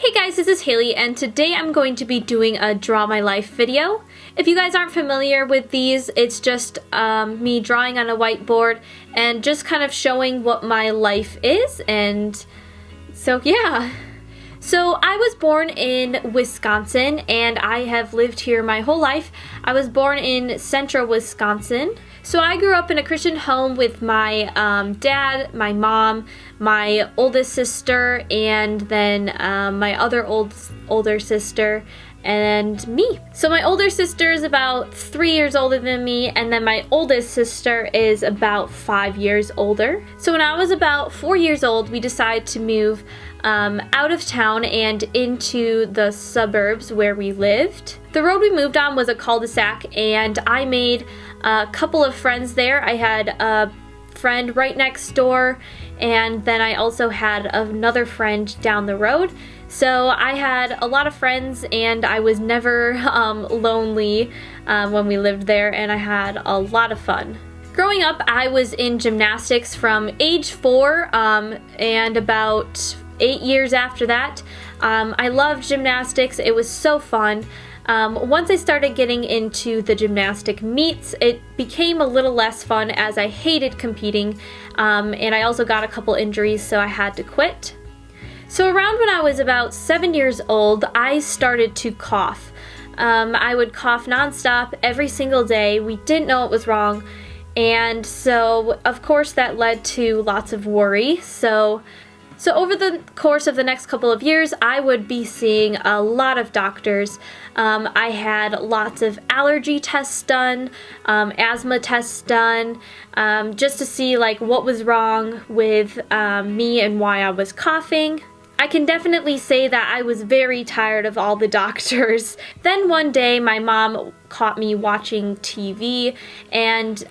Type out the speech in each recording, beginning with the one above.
Hey guys, this is Haley, and today I'm going to be doing a Draw My Life video. If you guys aren't familiar with these, it's just me drawing on a whiteboard and just kind of showing what my life is, and so yeah. So I was born in Wisconsin, and I have lived here my whole life. I was born in central Wisconsin. So I grew up in a Christian home with my dad, my mom, my oldest sister, and then my other older sister, and me. So my older sister is about 3 years older than me, and then my oldest sister is about 5 years older. So when I was about 4 years old, we decided to move out of town and into the suburbs where we lived. The road we moved on was a cul-de-sac, and I made a couple of friends there. I had a friend right next door, and then I also had another friend down the road. So I had a lot of friends, and I was never lonely when we lived there, and I had a lot of fun. Growing up, I was in gymnastics from age 4 and about 8 years after that. I loved gymnastics. It was so fun. Once I started getting into the gymnastic meets, it became a little less fun as I hated competing, and I also got a couple injuries, so I had to quit. So around when I was about 7 years old, I started to cough. I would cough nonstop every single day. We didn't know it was wrong, and so of course that led to lots of worry. So over the course of the next couple of years, I would be seeing a lot of doctors. I had lots of allergy tests done, asthma tests done, just to see like what was wrong with me and why I was coughing. I can definitely say that I was very tired of all the doctors. Then one day my mom caught me watching TV, and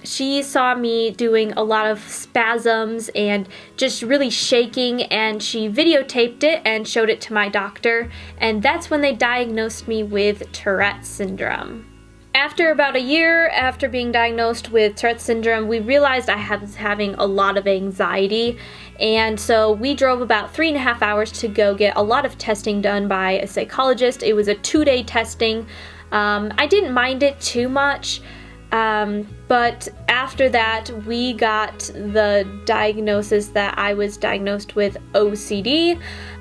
she saw me doing a lot of spasms and just really shaking, and she videotaped it and showed it to my doctor, and that's when they diagnosed me with Tourette's syndrome. After about a year after being diagnosed with Tourette's syndrome, we realized I was having a lot of anxiety, and so we drove about 3.5 hours to go get a lot of testing done by a psychologist. It was a 2-day testing. I didn't mind it too much. But after that, we got the diagnosis that I was diagnosed with OCD,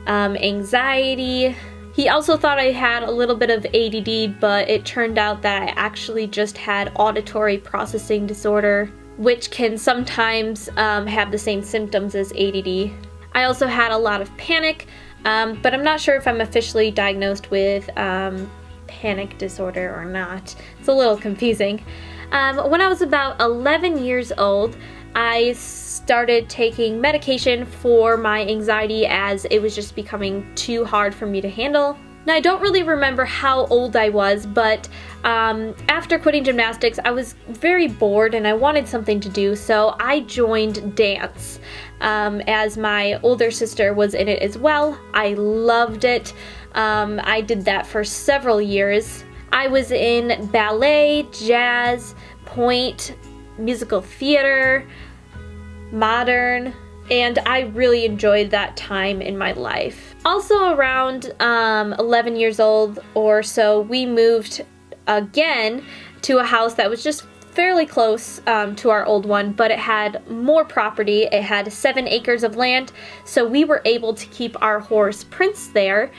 anxiety. He also thought I had a little bit of ADD, but it turned out that I actually just had auditory processing disorder, which can sometimes have the same symptoms as ADD. I also had a lot of panic, but I'm not sure if I'm officially diagnosed with panic disorder or not. It's a little confusing. When I was about 11 years old, I started taking medication for my anxiety as it was just becoming too hard for me to handle. Now, I don't really remember how old I was, but after quitting gymnastics, I was very bored and I wanted something to do, so I joined dance, as my older sister was in it as well. I loved it. I did that for several years. I was in ballet, jazz, pointe, musical theater, modern, and I really enjoyed that time in my life. Also around 11 years old or so, we moved again to a house that was just fairly close to our old one, but it had more property. It had 7 acres of land, so we were able to keep our horse Prince there,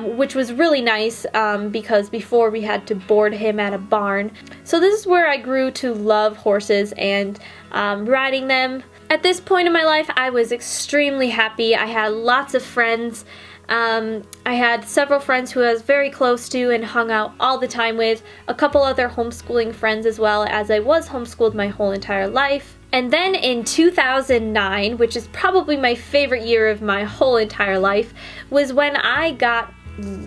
which was really nice because before we had to board him at a barn. So this is where I grew to love horses and riding them. At this point in my life, I was extremely happy. I had lots of friends. I had several friends who I was very close to and hung out all the time with, a couple other homeschooling friends as well, as I was homeschooled my whole entire life. And then in 2009, which is probably my favorite year of my whole entire life, was when I got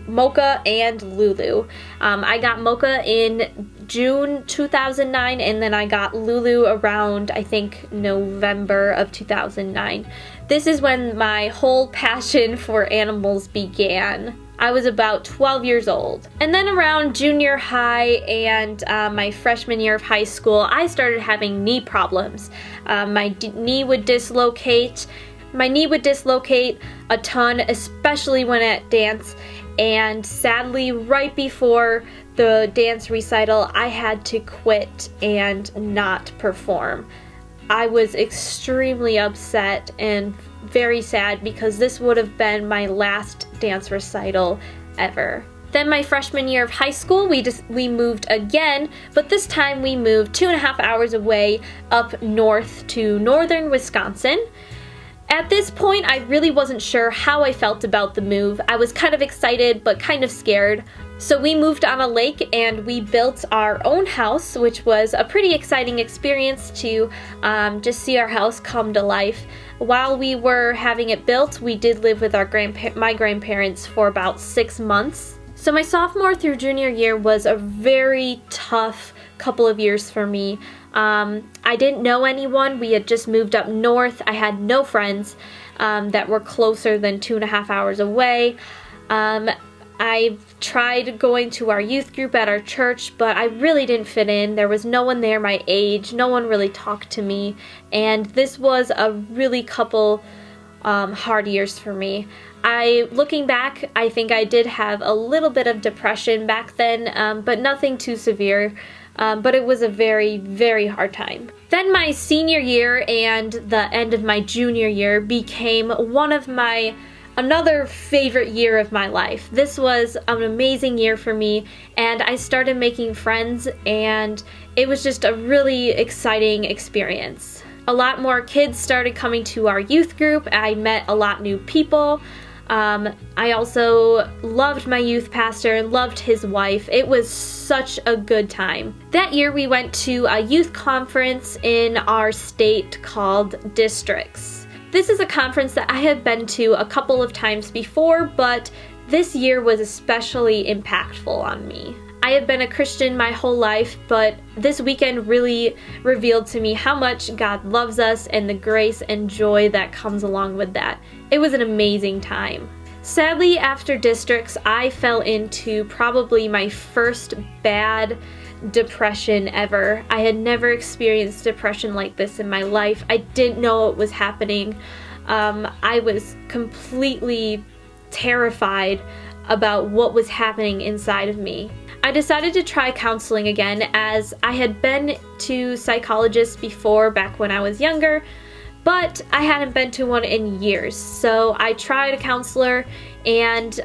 Mocha and Lulu. I got Mocha in June 2009, and then I got Lulu around, I think, November of 2009. This is when my whole passion for animals began. I was about 12 years old. And then around junior high and my freshman year of high school, I started having knee problems. My knee would dislocate. My knee would dislocate a ton, especially when at dance, and sadly right before the dance recital I had to quit and not perform. I was extremely upset and very sad because this would have been my last dance recital ever. Then my freshman year of high school, we moved again, but this time we moved 2.5 hours away up north to northern Wisconsin. At this point, I really wasn't sure how I felt about the move. I was kind of excited, but kind of scared. So we moved on a lake and we built our own house, which was a pretty exciting experience to just see our house come to life. While we were having it built, we did live with my grandparents for about 6 months. So my sophomore through junior year was a very tough couple of years for me. I didn't know anyone. We had just moved up north. I had no friends that were closer than 2.5 hours away. I tried going to our youth group at our church, but I really didn't fit in. There was no one there my age. No one really talked to me. And this was a really couple hard years for me. Looking back, I think I did have a little bit of depression back then, but nothing too severe. But it was a very, very hard time. Then my senior year and the end of my junior year became another favorite year of my life. This was an amazing year for me, and I started making friends, and it was just a really exciting experience. A lot more kids started coming to our youth group. I met a lot new people. I also loved my youth pastor and loved his wife. It was such a good time. That year we went to a youth conference in our state called Districts. This is a conference that I have been to a couple of times before, but this year was especially impactful on me. I have been a Christian my whole life, but this weekend really revealed to me how much God loves us and the grace and joy that comes along with that. It was an amazing time. Sadly, after Districts, I fell into probably my first bad depression ever. I had never experienced depression like this in my life. I didn't know what was happening. I was completely terrified about what was happening inside of me. I decided to try counseling again, as I had been to psychologists before back when I was younger, but I hadn't been to one in years. So I tried a counselor, and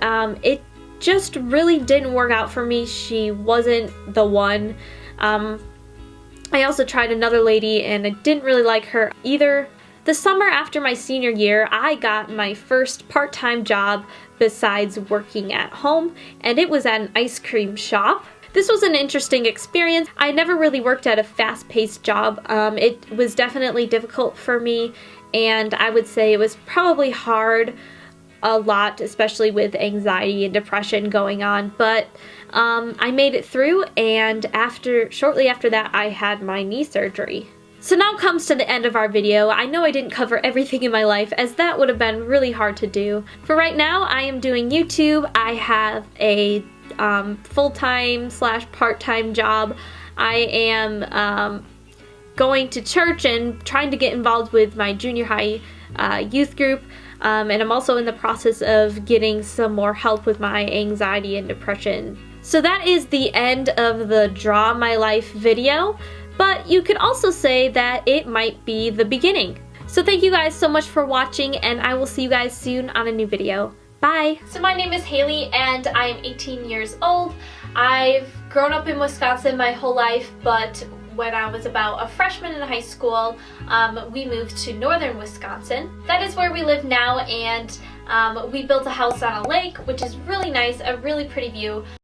it just really didn't work out for me. She wasn't the one. I also tried another lady, and I didn't really like her either. The summer after my senior year, I got my first part-time job besides working at home, and it was at an ice cream shop. This was an interesting experience. I never really worked at a fast-paced job. It was definitely difficult for me, and I would say it was probably hard a lot, especially with anxiety and depression going on, but I made it through, and shortly after that I had my knee surgery. So now comes to the end of our video. I know I didn't cover everything in my life, as that would have been really hard to do. For right now, I am doing YouTube. I have a full-time / part-time job. I am going to church and trying to get involved with my junior high youth group. And I'm also in the process of getting some more help with my anxiety and depression. So that is the end of the Draw My Life video. But you could also say that it might be the beginning. So thank you guys so much for watching, and I will see you guys soon on a new video. Bye! So my name is Haley, and I am 18 years old. I've grown up in Wisconsin my whole life, but when I was about a freshman in high school, we moved to northern Wisconsin. That is where we live now, and we built a house on a lake, which is really nice, a really pretty view.